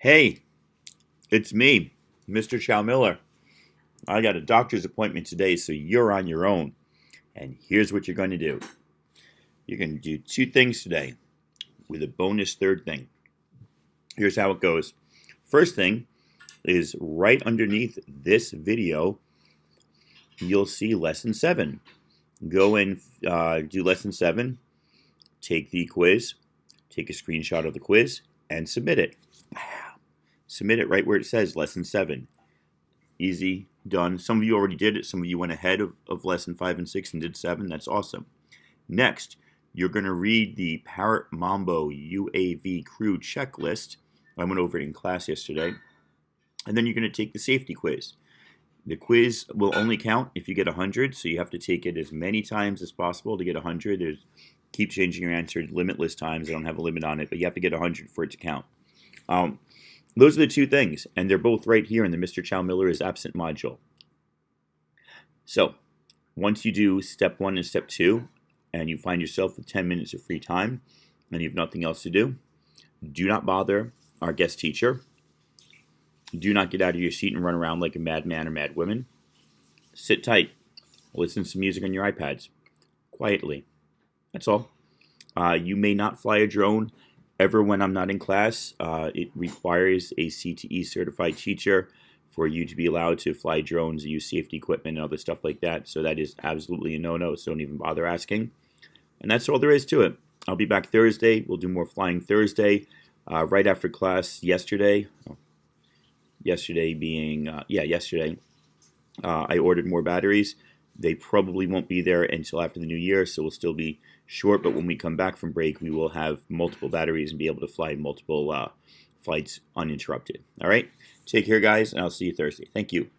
Hey, it's me, Mr. Chow-Miller. I got a doctor's appointment today, so you're on your own. And here's what you're going to do. You're going to do two things today with a bonus third thing. Here's how it goes. First thing is right underneath this video, you'll see lesson 7. Go and do lesson 7, take the quiz, take a screenshot of the quiz, and submit it. Submit it right where it says lesson 7. Easy, done. Some of you already did it. Some of you went ahead of lesson 5 and 6 and did 7. That's awesome. Next, you're going to read the Parrot Mambo UAV crew checklist. I went over it in class yesterday. And then you're going to take the safety quiz. The quiz will only count if you get 100, so you have to take it as many times as possible to get 100. Keep changing your answer limitless times. I don't have a limit on it, but you have to get 100 for it to count. Those are the two things, and they're both right here in the Mr. Chow-Miller is absent module. So, once you do step 1 and step 2, and you find yourself with 10 minutes of free time, and you have nothing else to do not bother our guest teacher. Do not get out of your seat and run around like a madman or mad woman. Sit tight. Listen to some music on your iPads. Quietly. That's all. You may not fly a drone ever when I'm not in class. It requires a CTE certified teacher for you to be allowed to fly drones, use safety equipment, and other stuff like that. So that is absolutely a no-no, so don't even bother asking. And that's all there is to it. I'll be back Thursday. We'll do more flying Thursday, right after class yesterday. Yesterday, I ordered more batteries. They probably won't be there until after the new year, so we'll still be short. But when we come back from break, we will have multiple batteries and be able to fly multiple flights uninterrupted. All right? Take care, guys, and I'll see you Thursday. Thank you.